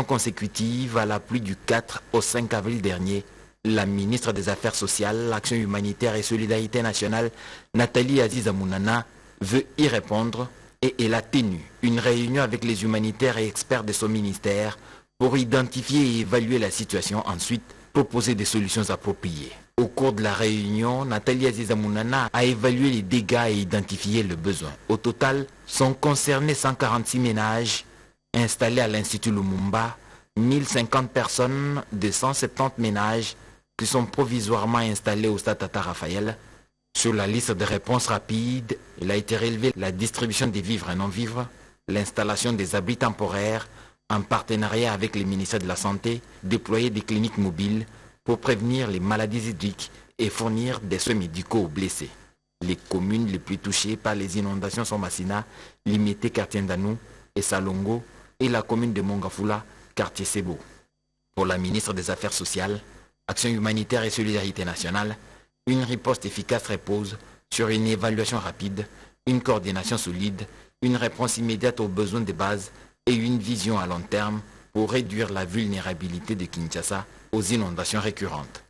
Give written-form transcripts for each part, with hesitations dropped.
Consécutive à la pluie du 4 au 5 avril dernier, la ministre des Affaires sociales, Action humanitaire et solidarité nationale, Nathalie Aziza Mounana, veut y répondre et elle a tenu une réunion avec les humanitaires et experts de son ministère pour identifier et évaluer la situation, ensuite proposer des solutions appropriées. Au cours de la réunion, Nathalie Aziza Mounana a évalué les dégâts et identifié le besoin. Au total, sont concernés 146 ménages installés à l'Institut Lumumba, 1050 personnes de 170 ménages qui sont provisoirement installés au stade Tata Raphaël. Sur la liste de réponses rapides, il a été relevé la distribution des vivres et non-vivres, l'installation des abris temporaires en partenariat avec les ministères de la Santé, déployer des cliniques mobiles pour prévenir les maladies hydriques et fournir des soins médicaux aux blessés. Les communes les plus touchées par les inondations sont Massina, Limité, quartier Ndanou et Salongo, et la commune de Mongafula, quartier Sebo. Pour la ministre des Affaires sociales, Action humanitaire et solidarité nationale, une riposte efficace repose sur une évaluation rapide, une coordination solide, une réponse immédiate aux besoins de base et une vision à long terme pour réduire la vulnérabilité de Kinshasa aux inondations récurrentes.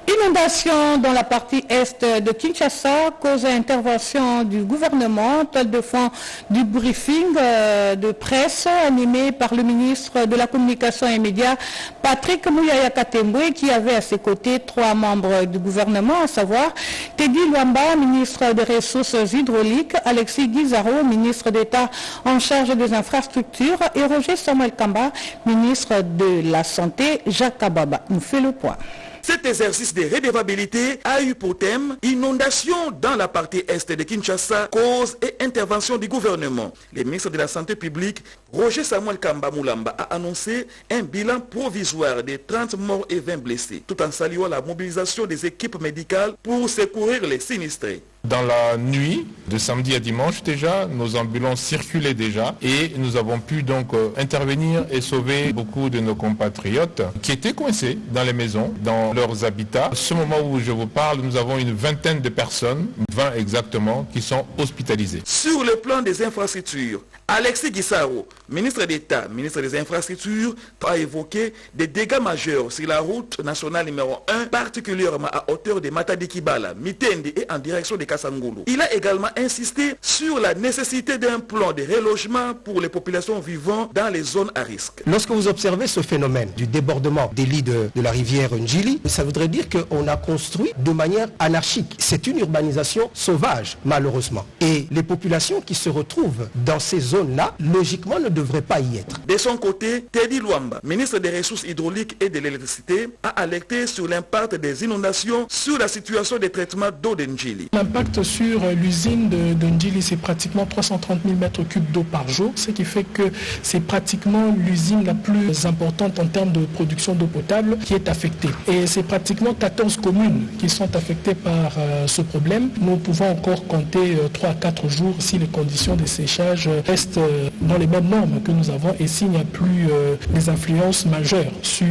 Inondation dans la partie est de Kinshasa cause intervention du gouvernement, tel de fond du briefing de presse animé par le ministre de la Communication et Médias, Patrick Mouyaya Katembwe, qui avait à ses côtés 3 membres du gouvernement, à savoir Teddy Luamba, ministre des Ressources hydrauliques, Alexis Guizaro, ministre d'État en charge des infrastructures, et Roger Samuel Kamba, ministre de la Santé. Jacques Kababa nous fait le point. Cet exercice de redevabilité a eu pour thème inondation dans la partie est de Kinshasa, cause et intervention du gouvernement. Le ministre de la Santé publique, Roger Samuel Kamba Moulamba, a annoncé un bilan provisoire de 30 morts et 20 blessés, tout en saluant la mobilisation des équipes médicales pour secourir les sinistrés. Dans la nuit de samedi à dimanche déjà, nos ambulances circulaient déjà et nous avons pu donc intervenir et sauver beaucoup de nos compatriotes qui étaient coincés dans les maisons, dans leurs habitats. À ce moment où je vous parle, nous avons une vingtaine de personnes, 20 exactement, qui sont hospitalisées. Sur le plan des infrastructures, Alexis Guissaro, ministre d'État, ministre des Infrastructures, a évoqué des dégâts majeurs sur la route nationale numéro 1, particulièrement à hauteur de Matadi-Kibala, Mitendi et en direction de Kassangolo. Il a également insisté sur la nécessité d'un plan de relogement pour les populations vivant dans les zones à risque. Lorsque vous observez ce phénomène du débordement des lits de la rivière Njili, ça voudrait dire qu'on a construit de manière anarchique. C'est une urbanisation sauvage, malheureusement. Et les populations qui se retrouvent dans ces zones-là, logiquement, ne devraient pas y être. De son côté, Teddy Luamba, ministre des Ressources hydrauliques et de l'électricité, a alerté sur l'impact des inondations sur la situation de traitement d'eau de Njili. L'impact sur l'usine de Njili, c'est pratiquement 330 000 mètres cubes d'eau par jour, ce qui fait que c'est pratiquement l'usine la plus importante en termes de production d'eau potable qui est affectée. Et c'est pratiquement 14 communes qui sont affectées par ce problème. Nous pouvons encore compter 3 à 4 jours si les conditions de séchage restent dans les mêmes normes que nous avons et s'il n'y a plus des influences majeures sur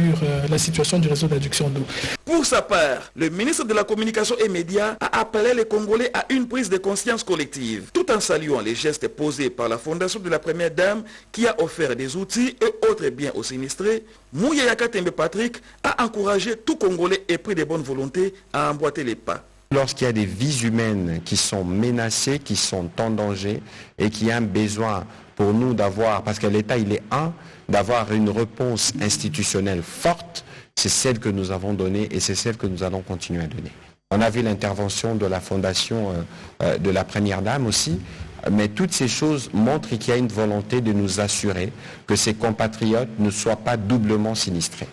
la situation du réseau d'adduction d'eau. Pour sa part, le ministre de la Communication et Médias a appelé les Congolais à une prise de conscience collective, tout en saluant les gestes posés par la Fondation de la Première Dame qui a offert des outils et autres biens aux sinistrés. Mouyaya Katembwe Patrick a encouragé tout Congolais épris de bonne volonté à emboîter les pas. Lorsqu'il y a des vies humaines qui sont menacées, qui sont en danger et qu'il y a un besoin pour nous d'avoir, parce que l'État il est d'avoir une réponse institutionnelle forte, c'est celle que nous avons donnée et c'est celle que nous allons continuer à donner. On a vu l'intervention de la Fondation de la Première Dame aussi, mais toutes ces choses montrent qu'il y a une volonté de nous assurer que ces compatriotes ne soient pas doublement sinistrés.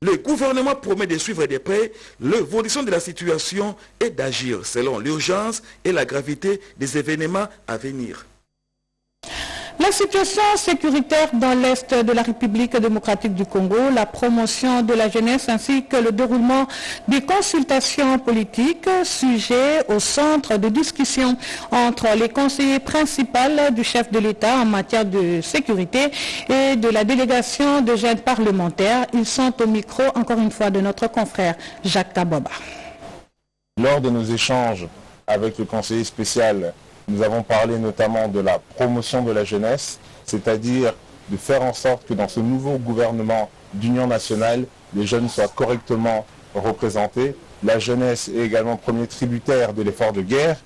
Le gouvernement promet de suivre de près l'évolution de la situation et d'agir selon l'urgence et la gravité des événements à venir. La situation sécuritaire dans l'Est de la République démocratique du Congo, la promotion de la jeunesse ainsi que le déroulement des consultations politiques, sujet au centre de discussion entre les conseillers principaux du chef de l'État en matière de sécurité et de la délégation de jeunes parlementaires. Ils sont au micro, encore une fois, de notre confrère Jacques Kaboba. Lors de nos échanges avec le conseiller spécial, nous avons parlé notamment de la promotion de la jeunesse, c'est-à-dire de faire en sorte que dans ce nouveau gouvernement d'union nationale, les jeunes soient correctement représentés. La jeunesse est également premier tributaire de l'effort de guerre.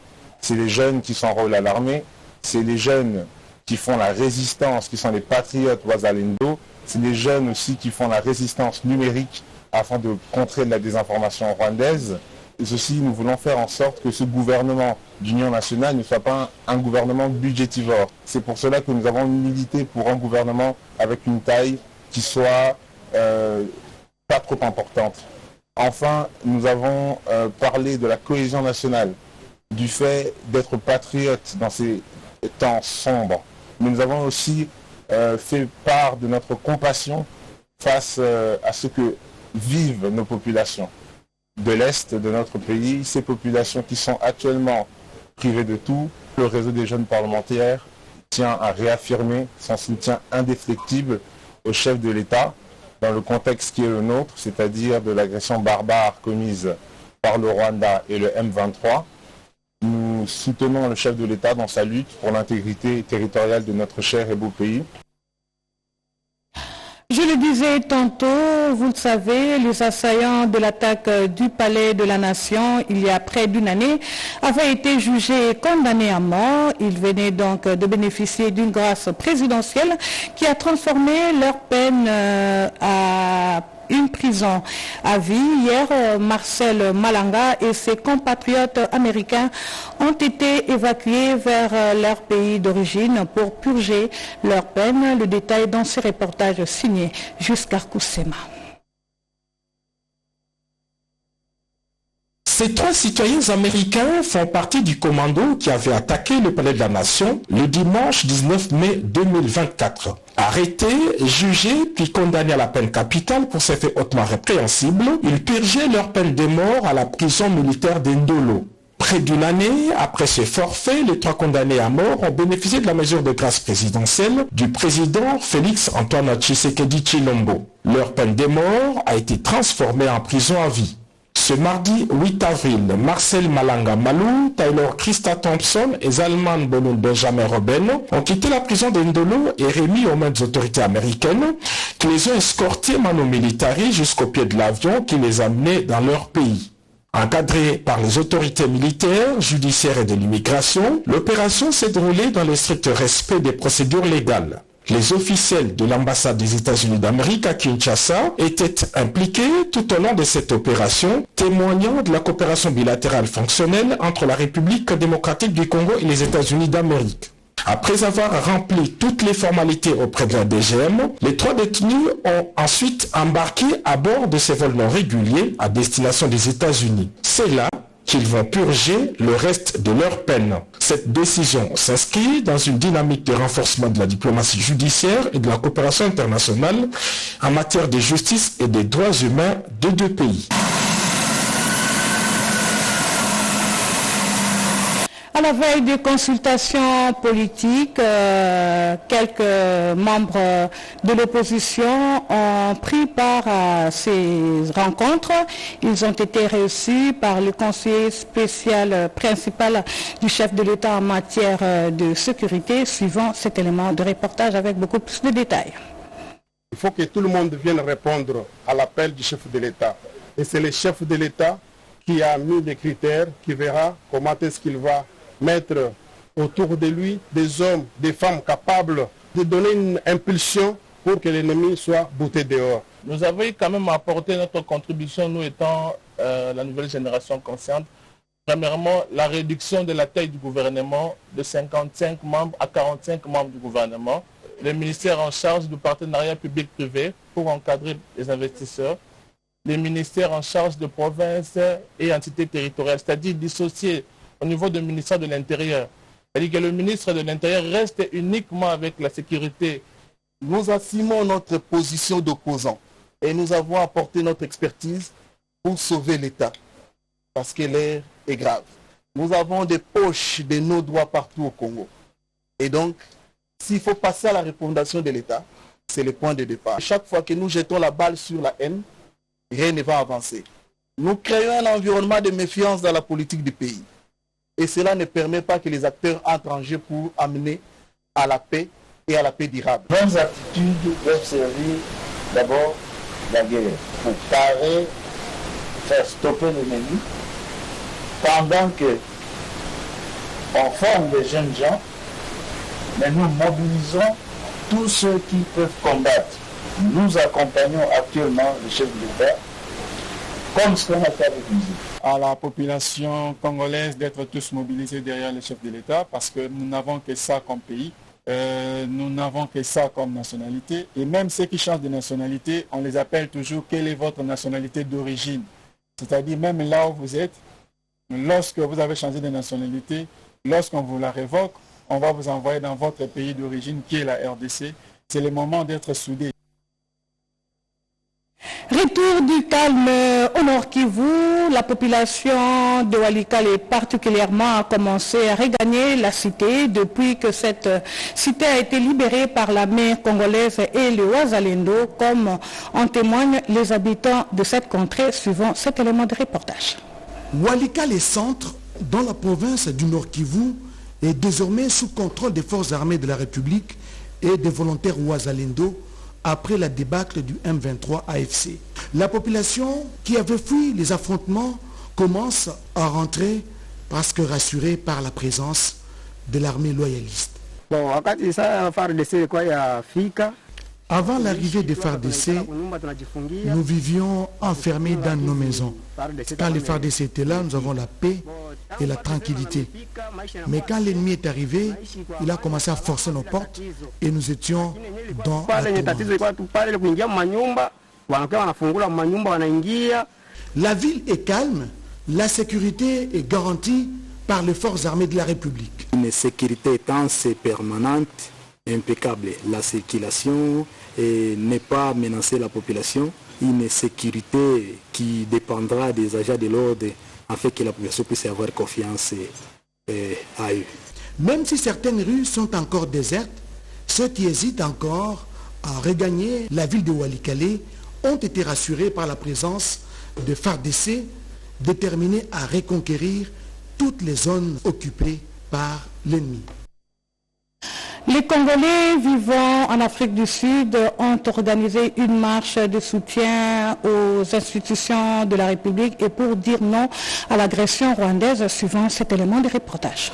C'est les jeunes qui s'enrôlent à l'armée, c'est les jeunes qui font la résistance, qui sont les patriotes Wazalendo, c'est les jeunes aussi qui font la résistance numérique afin de contrer la désinformation rwandaise. Et ceci, nous voulons faire en sorte que ce gouvernement d'union nationale ne soit pas un gouvernement budgétivore. C'est pour cela que nous avons milité pour un gouvernement avec une taille qui soit pas trop importante. Enfin, nous avons parlé de la cohésion nationale, du fait d'être patriote dans ces temps sombres. Mais nous avons aussi fait part de notre compassion face à ce que vivent nos populations de l'Est de notre pays, ces populations qui sont actuellement privées de tout. Le réseau des jeunes parlementaires tient à réaffirmer son soutien indéfectible au chef de l'État dans le contexte qui est le nôtre, c'est-à-dire de l'agression barbare commise par le Rwanda et le M23. Nous soutenons le chef de l'État dans sa lutte pour l'intégrité territoriale de notre cher et beau pays. Je le disais tantôt, vous le savez, les assaillants de l'attaque du Palais de la Nation il y a près d'une année avaient été jugés et condamnés à mort. Ils venaient donc de bénéficier d'une grâce présidentielle qui a transformé leur peine à une prison à vie. Hier, Marcel Malanga et ses compatriotes américains ont été évacués vers leur pays d'origine pour purger leur peine. Le détail dans ce reportage signé Jusqu'à Koussema. Ces 3 citoyens américains font partie du commando qui avait attaqué le Palais de la Nation le dimanche 19 mai 2024. Arrêtés, jugés, puis condamnés à la peine capitale pour ces faits hautement répréhensibles, ils purgeaient leur peine de mort à la prison militaire d'Indolo. Près d'une année après ce forfait, les 3 condamnés à mort ont bénéficié de la mesure de grâce présidentielle du président Félix Antoine Tshisekedi Tshilombo. Leur peine de mort a été transformée en prison à vie. Ce mardi 8 avril, Marcel Malanga Malou, Taylor Krista Thompson et Zalman Bonou Benjamin Robben ont quitté la prison d'Indolo et remis aux mains des autorités américaines qui les ont escortés mano militari jusqu'au pied de l'avion qui les a menés dans leur pays. Encadrée par les autorités militaires, judiciaires et de l'immigration, l'opération s'est déroulée dans le strict respect des procédures légales. Les officiels de l'ambassade des États-Unis d'Amérique à Kinshasa étaient impliqués tout au long de cette opération, témoignant de la coopération bilatérale fonctionnelle entre la République démocratique du Congo et les États-Unis d'Amérique. Après avoir rempli toutes les formalités auprès de la DGM, les 3 détenus ont ensuite embarqué à bord de ces vols non réguliers à destination des États-Unis. C'est là qu'ils vont purger le reste de leur peine. Cette décision s'inscrit dans une dynamique de renforcement de la diplomatie judiciaire et de la coopération internationale en matière de justice et des droits humains de 2 pays. À la veille des consultations politiques, quelques membres de l'opposition ont pris part à ces rencontres. Ils ont été reçus par le conseiller spécial principal du chef de l'État en matière de sécurité, suivant cet élément de reportage avec beaucoup plus de détails. Il faut que tout le monde vienne répondre à l'appel du chef de l'État. Et c'est le chef de l'État qui a mis des critères, qui verra comment est-ce qu'il va mettre autour de lui des hommes, des femmes capables de donner une impulsion pour que l'ennemi soit bouté dehors. Nous avons quand même apporté notre contribution, nous étant la nouvelle génération consciente. Premièrement, la réduction de la taille du gouvernement de 55 membres à 45 membres du gouvernement. Le ministère en charge du partenariat public-privé pour encadrer les investisseurs. Les ministères en charge de provinces et entités territoriales, c'est-à-dire dissocier au niveau du ministère de l'Intérieur. C'est-à-dire que le ministre de l'Intérieur reste uniquement avec la sécurité. Nous assumons notre position d'opposant et nous avons apporté notre expertise pour sauver l'État parce que l'air est grave. Nous avons des poches de nos droits partout au Congo. Et donc, s'il faut passer à la refondation de l'État, c'est le point de départ. Chaque fois que nous jetons la balle sur la haine, rien ne va avancer. Nous créons un environnement de méfiance dans la politique du pays. Et cela ne permet pas que les acteurs entrent en jeu pour amener à la paix et à la paix durable. Nos attitudes doivent servir d'abord la guerre pour parer, faire stopper l'ennemi, pendant que on forme des jeunes gens, mais nous mobilisons tous ceux qui peuvent combattre. Nous accompagnons actuellement le chef de l'État, comme ce qu'on a fait avec nous. À la population congolaise d'être tous mobilisés derrière le chef de l'État, parce que nous n'avons que ça comme pays, nous n'avons que ça comme nationalité. Et même ceux qui changent de nationalité, on les appelle toujours quelle est votre nationalité d'origine. C'est-à-dire même là où vous êtes, lorsque vous avez changé de nationalité, lorsqu'on vous la révoque, on va vous envoyer dans votre pays d'origine qui est la RDC. C'est le moment d'être soudés. Retour du calme au Nord Kivu, la population de Walikale particulièrement a commencé à regagner la cité depuis que cette cité a été libérée par l'armée congolaise et le Wazalendo, comme en témoignent les habitants de cette contrée suivant cet élément de reportage. Walikale centre, dans la province du Nord Kivu, est désormais sous contrôle des forces armées de la République et des volontaires Wazalendo après la débâcle du M23 AFC. La population qui avait fui les affrontements commence à rentrer parce que rassurée par la présence de l'armée loyaliste. Avant l'arrivée des FARDC, nous vivions enfermés dans nos maisons. Quand les FARDC étaient là, nous avons la paix et la tranquillité. Mais quand l'ennemi est arrivé, il a commencé à forcer nos portes et nous étions dans la ville est calme, la sécurité est garantie par les forces armées de la République. Une sécurité dense et permanente, impeccable. La circulation n'est pas menacer la population. Une sécurité qui dépendra des agents de l'ordre afin que la population puisse avoir confiance à eux. Même si certaines rues sont encore désertes, ceux qui hésitent encore à regagner la ville de Walikale ont été rassurés par la présence de FARDC déterminés à reconquérir toutes les zones occupées par l'ennemi. Les Congolais vivant en Afrique du Sud ont organisé une marche de soutien aux institutions de la République et pour dire non à l'agression rwandaise suivant cet élément de reportage.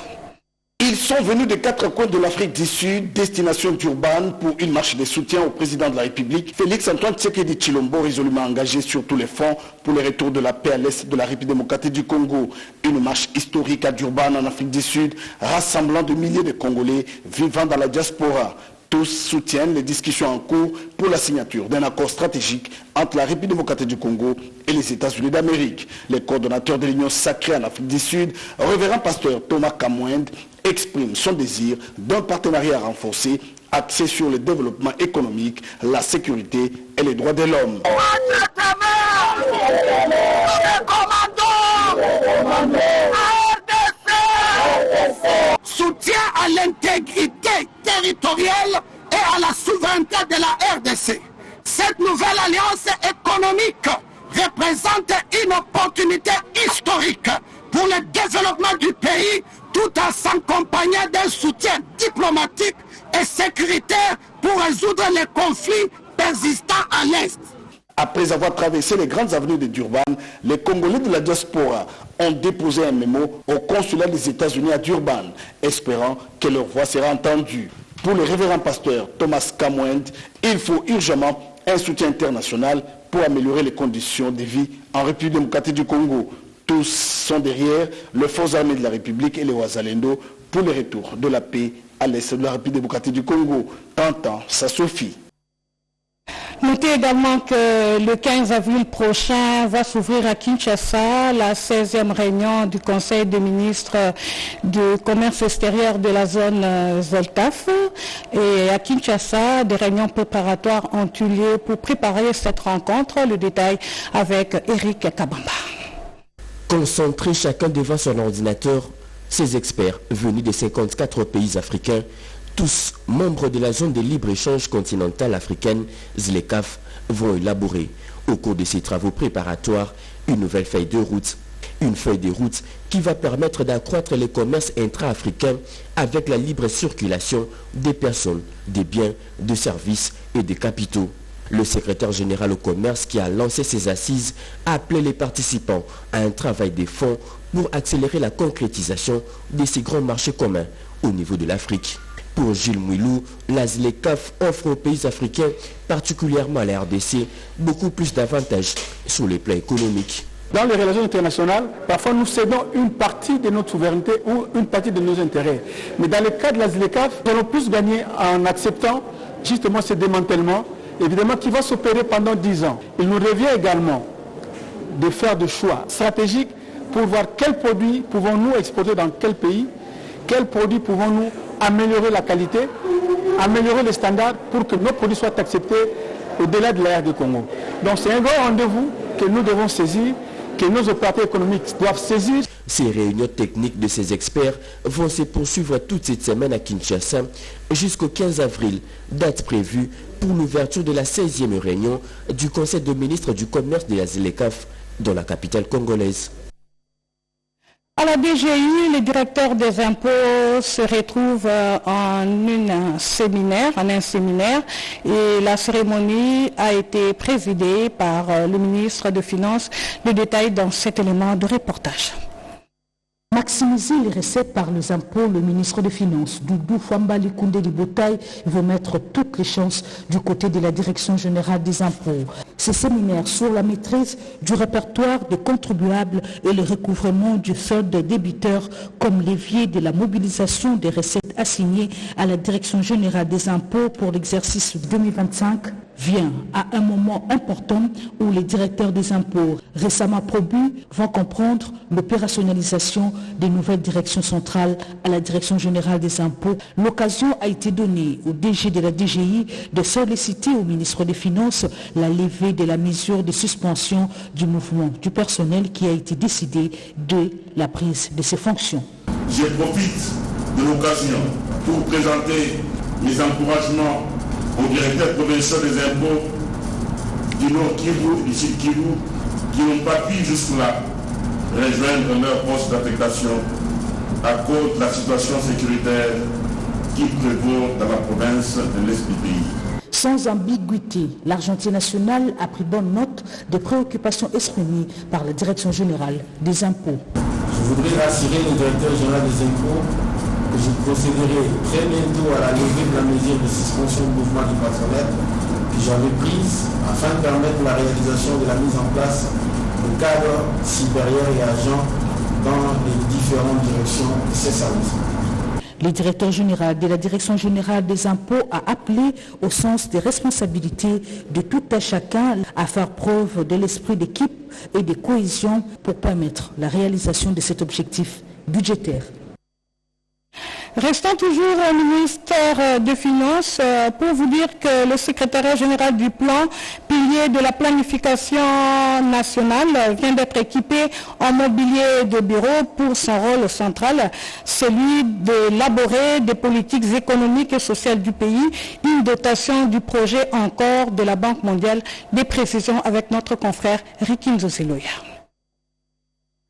Ils sont venus des 4 coins de l'Afrique du Sud, destination Durban, pour une marche de soutien au président de la République, Félix-Antoine Tshisekedi Tshilombo, résolument engagé sur tous les fronts pour le retour de la paix à l'est de la République démocratique du Congo. Une marche historique à Durban, en Afrique du Sud, rassemblant de milliers de Congolais vivant dans la diaspora. Tous soutiennent les discussions en cours pour la signature d'un accord stratégique entre la République démocratique du Congo et les États-Unis d'Amérique. Le coordonnateur de l'Union sacrée en Afrique du Sud, révérend pasteur Thomas Kamwend, exprime son désir d'un partenariat renforcé axé sur le développement économique, la sécurité et les droits de l'homme. Soutien à l'intégrité territoriale et à la souveraineté de la RDC. Cette nouvelle alliance économique représente une opportunité historique pour le développement du pays tout en s'accompagnant d'un soutien diplomatique et sécuritaire pour résoudre les conflits persistants à l'Est. Après avoir traversé les grandes avenues de Durban, les Congolais de la diaspora ont déposé un mémo au consulat des États-Unis à Durban, espérant que leur voix sera entendue. Pour le révérend pasteur Thomas Kamwend, il faut urgemment un soutien international pour améliorer les conditions de vie en République démocratique du Congo. Tous sont derrière les forces armées de la République et les Wazalendo pour le retour de la paix à l'est de la République démocratique du Congo. Tant ça suffit. Notez également que le 15 avril prochain va s'ouvrir à Kinshasa la 16e réunion du Conseil des ministres du commerce extérieur de la zone ZELCAF. Et à Kinshasa, des réunions préparatoires ont eu lieu pour préparer cette rencontre. Le détail avec Eric Kabamba. Concentrés chacun devant son ordinateur, ces experts venus de 54 pays africains, tous membres de la zone de libre-échange continentale africaine, ZLECAf, vont élaborer, au cours de ces travaux préparatoires, une nouvelle feuille de route. Une feuille de route qui va permettre d'accroître les commerces intra-africains avec la libre circulation des personnes, des biens, des services et des capitaux. Le secrétaire général au commerce qui a lancé ces assises a appelé les participants à un travail de fond pour accélérer la concrétisation de ces grands marchés communs au niveau de l'Afrique. Pour Gilles Mouilou, la ZLECAf offre aux pays africains, particulièrement à la RDC, beaucoup plus d'avantages sur les plans économiques. Dans les relations internationales, parfois nous cédons une partie de notre souveraineté ou une partie de nos intérêts. Mais dans le cas de la ZLECAf, nous allons plus gagner en acceptant justement ce démantèlement, évidemment qui va s'opérer pendant 10 ans. Il nous revient également de faire des choix stratégiques pour voir quels produits pouvons-nous exporter dans quel pays, quels produits pouvons-nous améliorer la qualité, améliorer les standards pour que nos produits soient acceptés au-delà de l'ère du Congo. Donc c'est un grand rendez-vous que nous devons saisir, que nos opérateurs économiques doivent saisir. Ces réunions techniques de ces experts vont se poursuivre toute cette semaine à Kinshasa jusqu'au 15 avril, date prévue pour l'ouverture de la 16e réunion du Conseil de ministres du commerce de la ZLECAf dans la capitale congolaise. À la DGI, les directeurs des impôts se retrouvent en un séminaire et la cérémonie a été présidée par le ministre des Finances. Le détail dans cet élément de reportage. Maximiser les recettes par les impôts, le ministre des Finances, Doudou Fambali Koundé Libotaï, veut mettre toutes les chances du côté de la Direction générale des impôts. Ces séminaires sur la maîtrise du répertoire des contribuables et le recouvrement du solde des débiteurs comme levier de la mobilisation des recettes assignées à la Direction générale des impôts pour l'exercice 2025 vient à un moment important où les directeurs des impôts récemment probus vont comprendre l'opérationnalisation des nouvelles directions centrales à la Direction générale des impôts. L'occasion a été donnée au DG de la DGI de solliciter au ministre des Finances la levée de la mesure de suspension du mouvement du personnel qui a été décidé de la prise de ses fonctions. Je profite de l'occasion pour présenter mes encouragements aux directeurs provinciaux des impôts du Nord Kivu et du Sud Kivu qui n'ont pas pu jusque-là rejoindre leur poste d'affectation à cause de la situation sécuritaire qui prévaut dans la province de l'Est du pays. Sans ambiguïté, l'Argentine nationale a pris bonne note des préoccupations exprimées par la Direction générale des impôts. Je voudrais rassurer le directeur général des impôts que je procéderai très bientôt à la levée de la mesure de suspension du mouvement du personnel que j'avais prise afin de permettre la réalisation de la mise en place de cadres supérieurs et agents dans les différentes directions de ces services. Le directeur général de la Direction générale des impôts a appelé au sens des responsabilités de tout un chacun à faire preuve de l'esprit d'équipe et de cohésion pour permettre la réalisation de cet objectif budgétaire. Restons toujours au ministère des Finances pour vous dire que le secrétariat général du plan, pilier de la planification nationale, vient d'être équipé en mobilier de bureau pour son rôle central, celui d'élaborer des politiques économiques et sociales du pays, une dotation du projet encore de la Banque mondiale. Des précisions avec notre confrère Ricky Nzoseloya.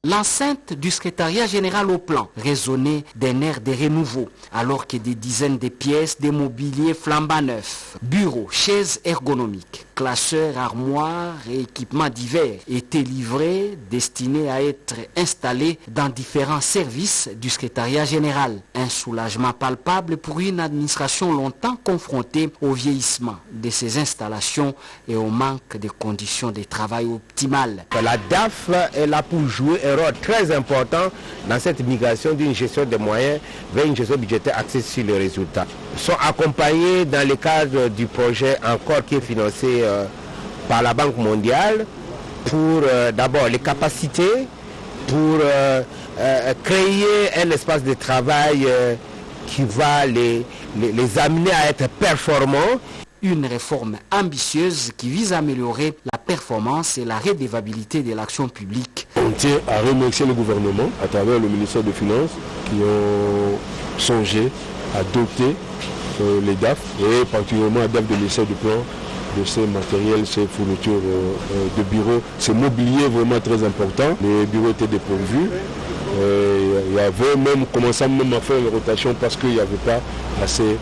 L'enceinte du secrétariat général au plan résonnait d'un air de renouveau, alors que des dizaines de pièces de mobilier flambant neufs, bureaux, chaises ergonomiques, classeurs, armoires et équipements divers étaient livrés, destinés à être installés dans différents services du secrétariat général. Un soulagement palpable pour une administration longtemps confrontée au vieillissement de ses installations et au manque de conditions de travail optimales. La DAF est là pour jouer un rôle très important dans cette migration d'une gestion des moyens vers une gestion budgétaire axée sur les résultats. Ils sont accompagnés dans le cadre du projet encore qui est financé par la Banque mondiale pour d'abord les capacités, pour créer un espace de travail qui va les amener à être performants. Une réforme ambitieuse qui vise à améliorer la performance et la redevabilité de l'action publique. On tient à remercier le gouvernement à travers le ministère des Finances qui ont songé à doter les DAF et particulièrement la DAF du ministère du Plan de ces matériels, ces fournitures de bureaux. Ce mobilier vraiment très important. Les bureaux étaient dépourvus. Il y avait même commencé même à faire une rotation parce qu'il n'y avait pas assez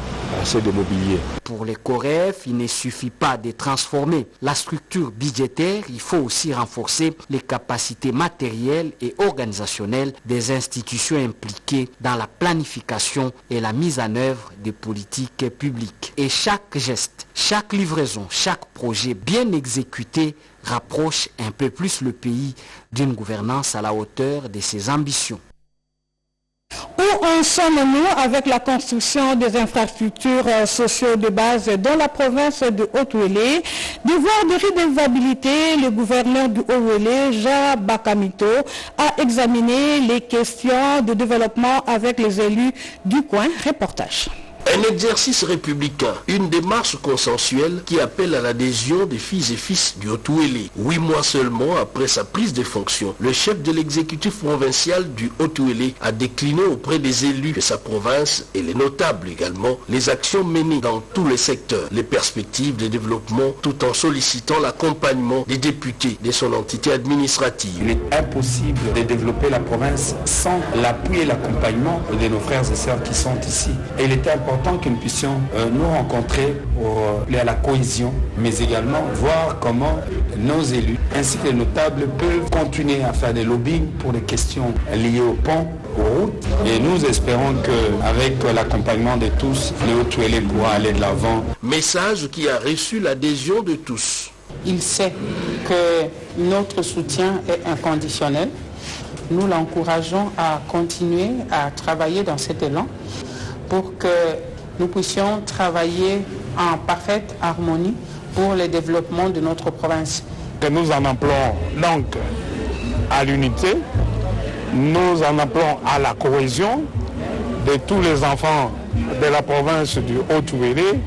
de mobilier. Pour les COREF, il ne suffit pas de transformer la structure budgétaire, il faut aussi renforcer les capacités matérielles et organisationnelles des institutions impliquées dans la planification et la mise en œuvre des politiques publiques. Et chaque geste, chaque livraison, chaque projet bien exécuté rapproche un peu plus le pays d'une gouvernance à la hauteur de ses ambitions. Où en sommes-nous avec la construction des infrastructures sociales de base dans la province de Haut-Ouélé? Devoir de redevabilité, le gouverneur du Haut-Ouélé, Jean Bakamito, a examiné les questions de développement avec les élus du coin. Reportage. Un exercice républicain, une démarche consensuelle qui appelle à l'adhésion des filles et fils du Haut-Ouélé. 8 mois seulement après sa prise de fonction, le chef de l'exécutif provincial du Haut-Ouélé a décliné auprès des élus de sa province et les notables également les actions menées dans tous les secteurs, les perspectives de développement tout en sollicitant l'accompagnement des députés de son entité administrative. Il est impossible de développer la province sans l'appui et l'accompagnement de nos frères et sœurs qui sont ici. Et il était important que nous puissions nous rencontrer pour à la cohésion, mais également voir comment nos élus ainsi que les notables peuvent continuer à faire des lobbying pour les questions liées au pont, aux routes. Et nous espérons qu'avec l'accompagnement de tous, le Haut-Ouélé pourra aller de l'avant. Message qui a reçu l'adhésion de tous. Il sait que notre soutien est inconditionnel. Nous l'encourageons à continuer à travailler dans cet élan pour que nous puissions travailler en parfaite harmonie pour le développement de notre province. Que nous en appelons donc à l'unité, nous en appelons à la cohésion de tous les enfants de la province du Haut-Ouélé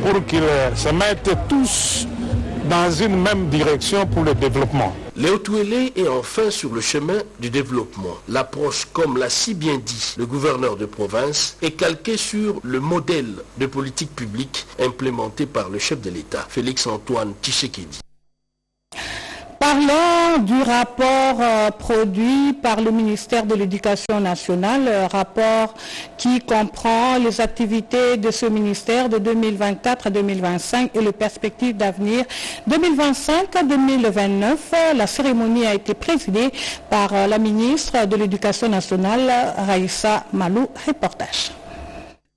pour qu'ils se mettent tous dans une même direction pour le développement. Le Haut-Ouélé est enfin sur le chemin du développement. L'approche, comme l'a si bien dit le gouverneur de province, est calquée sur le modèle de politique publique implémenté par le chef de l'État, Félix-Antoine Tshisekedi. Parlons du rapport produit par le ministère de l'Éducation nationale, rapport qui comprend les activités de ce ministère de 2024 à 2025 et les perspectives d'avenir 2025 à 2029. La cérémonie a été présidée par la ministre de l'Éducation nationale, Raissa Malou. Reportage.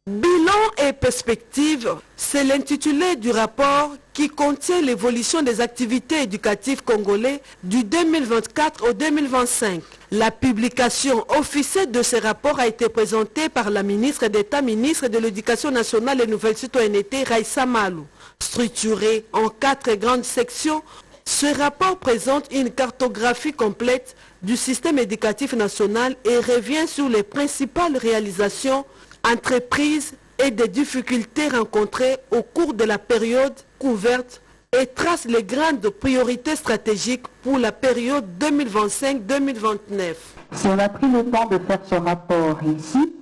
Bilan et perspectives, c'est l'intitulé du rapport qui contient l'évolution des activités éducatives congolais du 2024 au 2025. La publication officielle de ce rapport a été présentée par la ministre d'État, ministre de l'Éducation nationale et Nouvelle Citoyenneté, Raissa Malou. Structuré en 4 grandes sections, ce rapport présente une cartographie complète du système éducatif national et revient sur les principales réalisations, entreprises et des difficultés rencontrées au cours de la période couverte et trace les grandes priorités stratégiques pour la période 2025-2029. Si on a pris le temps de faire ce rapport ici,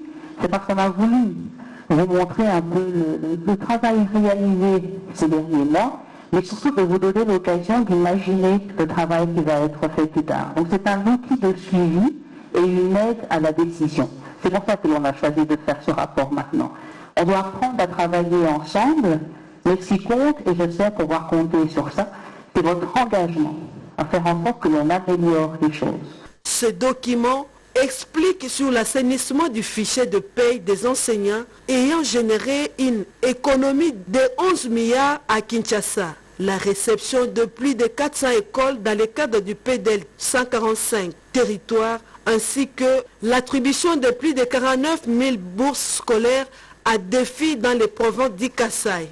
c'est parce qu'on a voulu vous montrer un peu le travail réalisé ces derniers mois, mais surtout de vous donner l'occasion d'imaginer le travail qui va être fait plus tard. Donc c'est un outil de suivi et une aide à la décision. C'est pour ça que l'on a choisi de faire ce rapport maintenant. On doit apprendre à travailler ensemble, mais ce qui compte, et je sais pouvoir compter sur ça, c'est votre engagement à faire en sorte que l'on améliore les choses. Ce document explique sur l'assainissement du fichier de paye des enseignants ayant généré une économie de 11 milliards à Kinshasa. La réception de plus de 400 écoles dans le cadre du PDL 145 territoires, ainsi que l'attribution de plus de 49 000 bourses scolaires à des filles dans les provinces d'Ikassai.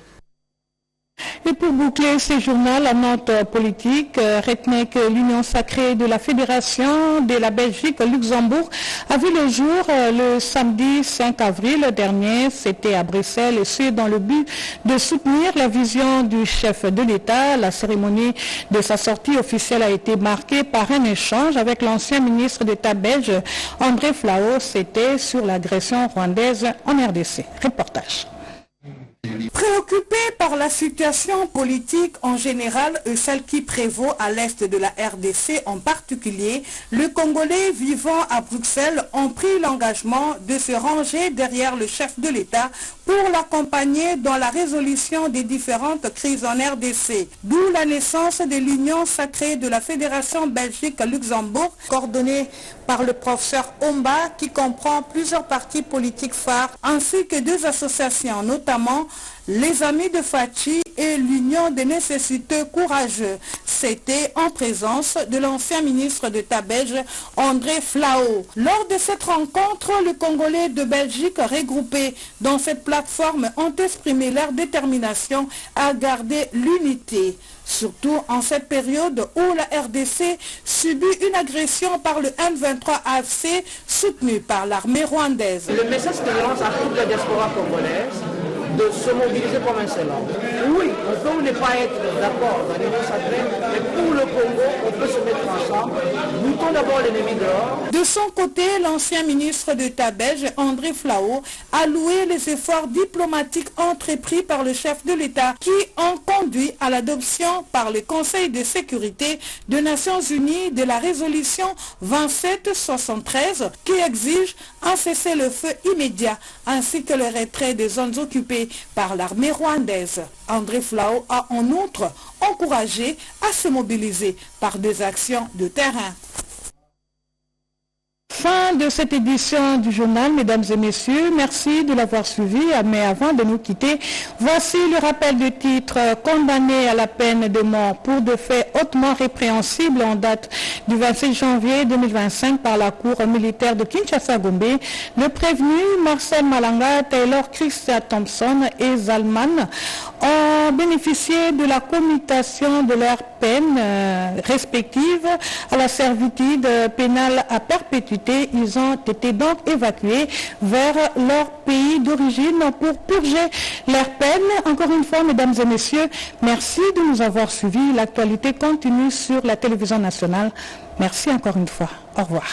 Et pour boucler ce journal, la note politique, retenez que l'Union sacrée de la Fédération de la Belgique-Luxembourg a vu le jour le samedi 5 avril dernier. C'était à Bruxelles et c'est dans le but de soutenir la vision du chef de l'État. La cérémonie de sa sortie officielle a été marquée par un échange avec l'ancien ministre d'État belge, André Flao. C'était sur l'agression rwandaise en RDC. Reportage. Préoccupé par la situation politique en général et celle qui prévaut à l'est de la RDC en particulier, les Congolais vivant à Bruxelles ont pris l'engagement de se ranger derrière le chef de l'État pour l'accompagner dans la résolution des différentes crises en RDC. D'où la naissance de l'Union sacrée de la Fédération Belgique-Luxembourg, coordonnée par le professeur Omba, qui comprend plusieurs partis politiques phares, ainsi que deux associations, notamment les Amis de Fachi et l'Union des Nécessiteux Courageux. C'était en présence de l'ancien ministre de Tabège, André Flao. Lors de cette rencontre, les Congolais de Belgique regroupés dans cette plateforme ont exprimé leur détermination à garder l'unité. Surtout en cette période où la RDC subit une agression par le M23 AFC soutenu par l'armée rwandaise. Le message que je lance à toute la diaspora congolaise, de se mobiliser comme un seul homme. Oui, on peut ne pas être d'accord dans l'Union sacrée, mais pour le Congo, on peut se mettre ensemble. Luttons d'abord l'ennemi dehors. De son côté, l'ancien ministre de Tabège, André Flao, a loué les efforts diplomatiques entrepris par le chef de l'État qui ont conduit à l'adoption par le Conseil de sécurité des Nations Unies de la résolution 2773 qui exige un cessez-le-feu immédiat ainsi que le retrait des zones occupées par l'armée rwandaise. André Flao a en outre encouragé à se mobiliser par des actions de terrain. Fin de cette édition du journal, mesdames et messieurs. Merci de l'avoir suivi. Mais avant de nous quitter, voici le rappel du titre. Condamné à la peine de mort pour des faits hautement répréhensibles en date du 26 janvier 2025 par la Cour militaire de Kinshasa-Gombe, le prévenu Marcel Malanga, Taylor Christia Thompson et Zalman ont bénéficié de la commutation de leurs peines respectives à la servitude pénale à perpétuité. Ils ont été donc évacués vers leur pays d'origine pour purger leurs peines. Encore une fois, mesdames et messieurs, merci de nous avoir suivis. L'actualité continue sur la télévision nationale. Merci encore une fois. Au revoir.